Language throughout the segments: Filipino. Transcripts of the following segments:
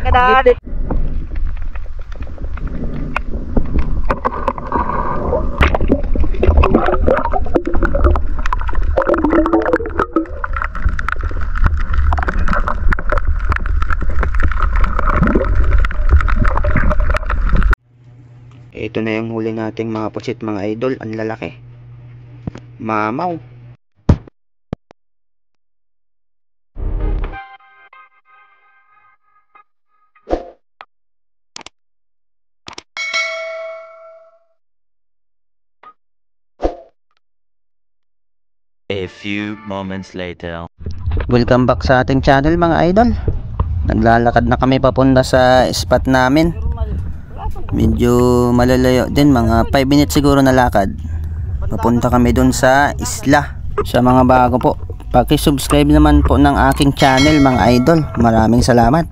ka daan. Ito na yung huli nating mga pusit mga idol. Ang lalaki. Mamaw. A few moments later. Welcome back sa ating channel mga idol. Naglalakad na kami papunta sa spot namin. Medyo malalayo din, mga 5 minutes siguro na lakad. Papunta kami dun sa isla. Sa mga bago po, paki-subscribe naman po ng aking channel mga idol. Maraming salamat.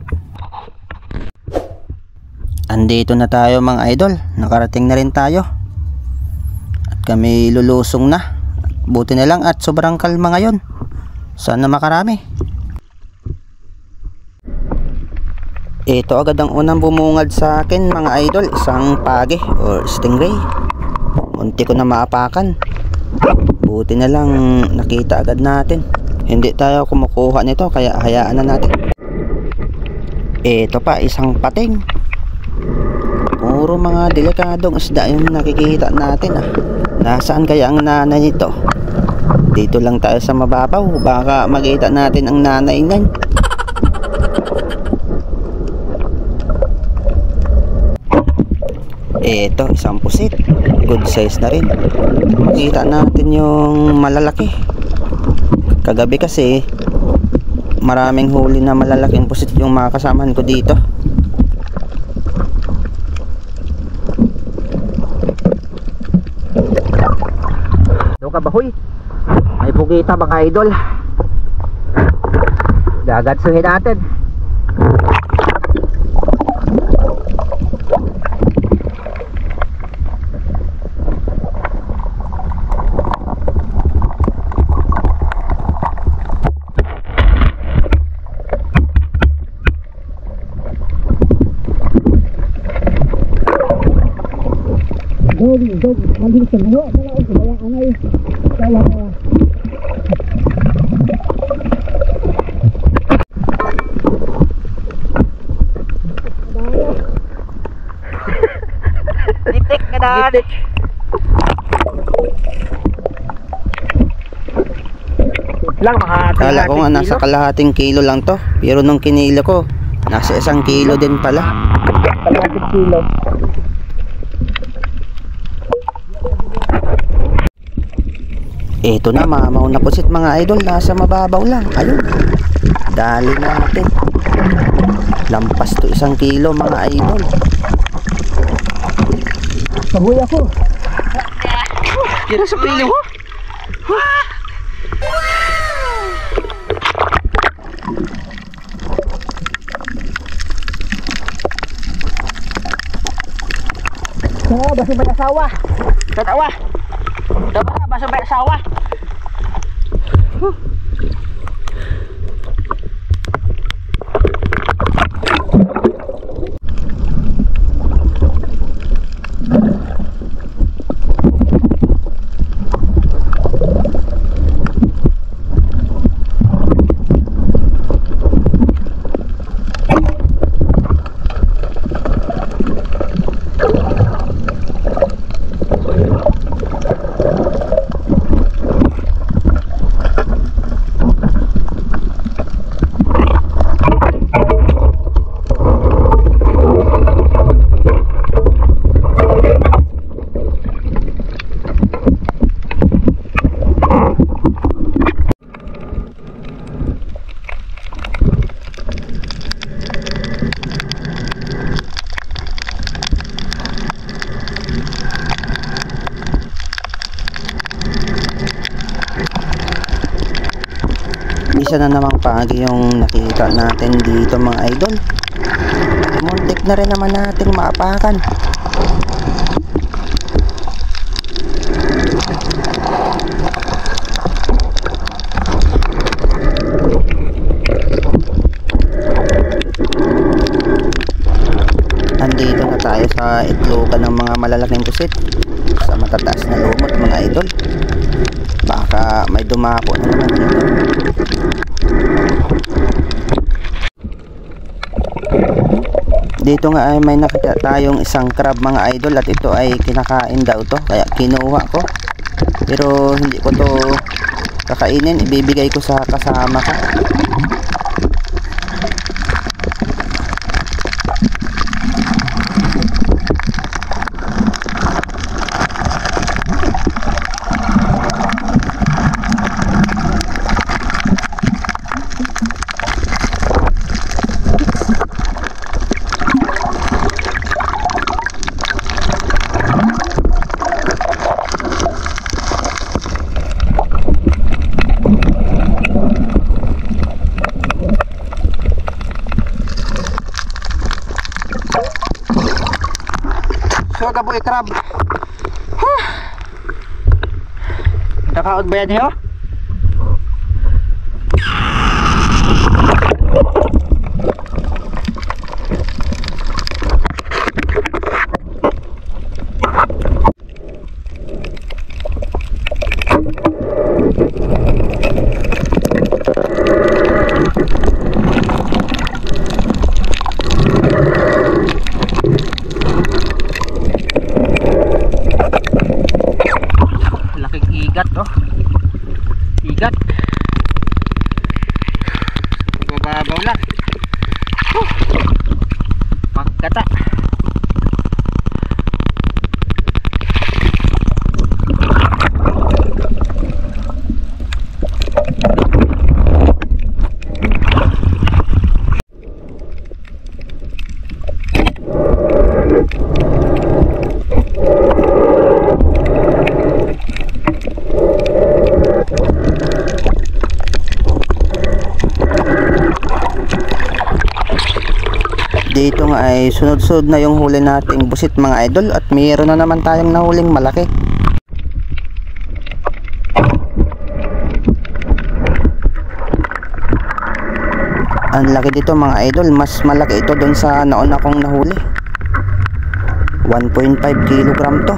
Andito na tayo mga idol. Nakarating na rin tayo. At kami lulusong na. Buti na lang at sobrang kalma ngayon. Sana makarami. Ito agad ang unang bumungad sa akin mga idol. Isang page or stingray. Munti ko na maapakan. Buti na lang nakita agad natin. Hindi tayo kumukuha nito kaya hayaan na natin. Ito pa isang pating. Puro mga delikadong isda yung nakikita natin ah. Nasaan kaya ang nanay nito? Dito lang tayo sa mababaw. Baka makita natin ang nanay niyan. Ito, isang pusit. Good size na rin. Makita natin yung malalaki. Kagabi kasi maraming huli na malalaking pusit yung mga kasamahan ko dito. Doon ka bahoy. May bugita mga idol. Gagatsuhin natin. Dog, malinis sa buho. Kaya anay. Kaya Gitik ka daan. Lang mga Kala ko nga nasa kalahating kilo lang to. Pero nung kinilo ko, nasa 1 kilo din pala. kalahating kilo. Ito na, mamaw na pusit mga idol. Nasa mababaw lang. Ayun. Dali natin. Lampas to 1 kilo mga idol. Pabuhay ako. Yan sa pilo. Oo, basta may asawa. Tatawa. Tama, basta may asawa. Isa na namang pagi yung nakita natin dito mga idol. Muntik na rin naman nating maapakan. dito na tayo sa itlogan ng mga malalaking pusit sa matataas na lumot mga idol. Baka may dumapo na naman dito. Dito nga ay may nakita tayong isang crab mga idol, at ito ay kinakain daw to, kaya kinuha ko. Pero hindi ko to kakainin, ibibigay ko sa kasama ko. So gaboy crab. Nakaod ba yan niyo? Igat oh. Igat. Bababaw lang. Pagkata. Dito nga ay sunod-sunod na yung huli nating busit mga idol, at mayroon na naman tayong nahuling malaki. Ang laki dito mga idol, mas malaki ito doon sa nauna kong nahuli. 1.5 kilogram to.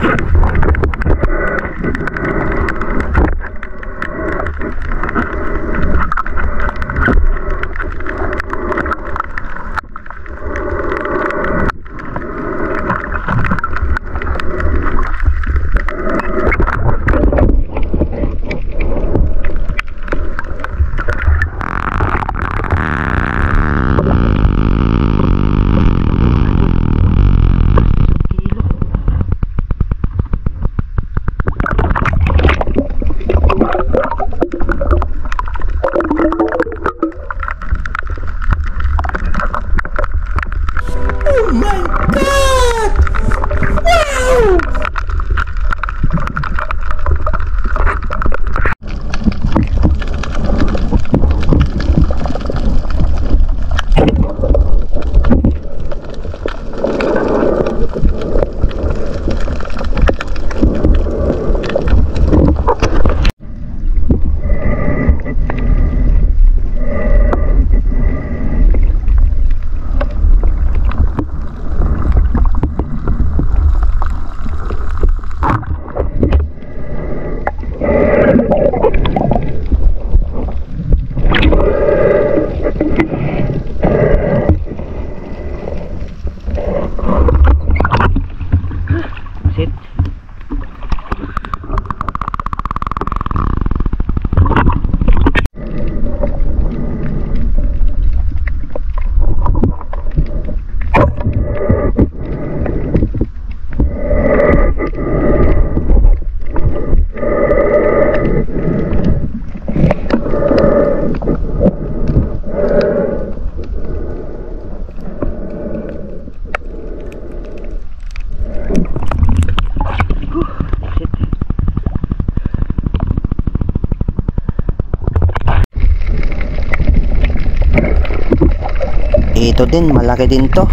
Ito din, malaki din to.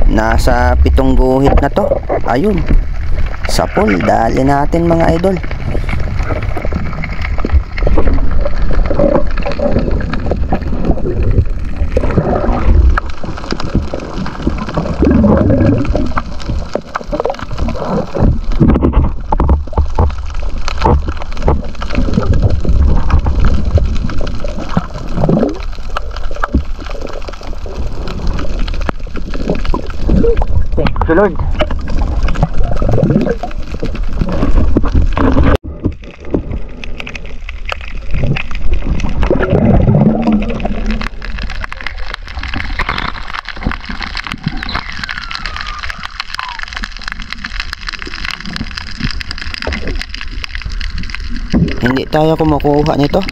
Nasa 7 guhit na to. Ayun. Sa pool, dali natin mga idol. Lord. Hindi tayo kumukuha nito.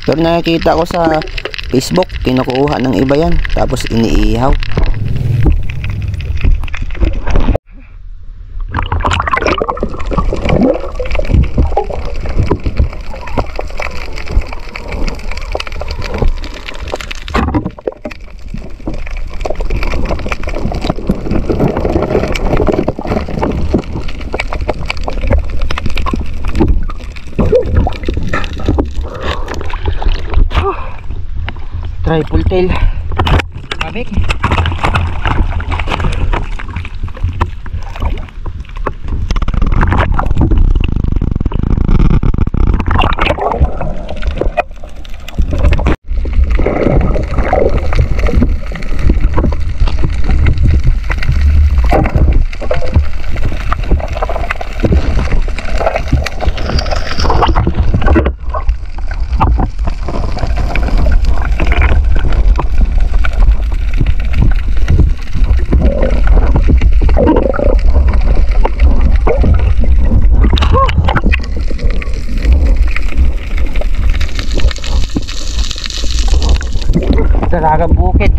Pero nakikita ko sa Facebook, kinukuha ng iba yan. Tapos iniihaw. Triple tail. Kabik. Talagang bukid.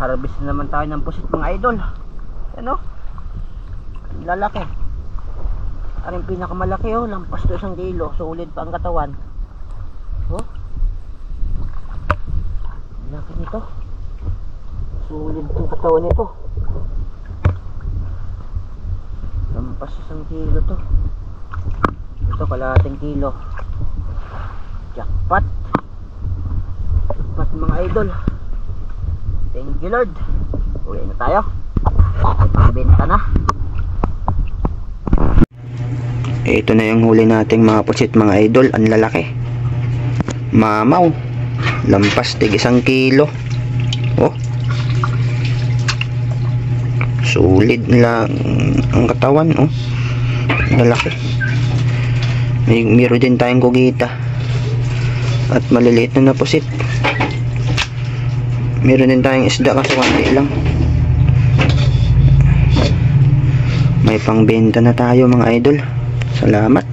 Harvest na naman tayo ng pusit mga idol. Ano? Lalaki. Ang pinakamalaki oh, lampas to 1 kilo. Solid pa ang katawan. Oh. Laki nito. Solid ang katawan nito. Lampas 1 kilo to. Ito kalahating kilo. Jackpot. Jackpot mga idol. Thank you Lord. Uwi na tayo. May pangbenta na. Ito na yung huli nating mga pusit mga idol. Ang lalaki. Mamaw. Lampas tig 1 kilo. Oh. Solid lang ang katawan oh. Lalaki. Meron din tayong kugita. At maliliit na pusit. Meron din tayong isda kasi konti lang. May pangbenta na tayo mga idol. Salamat.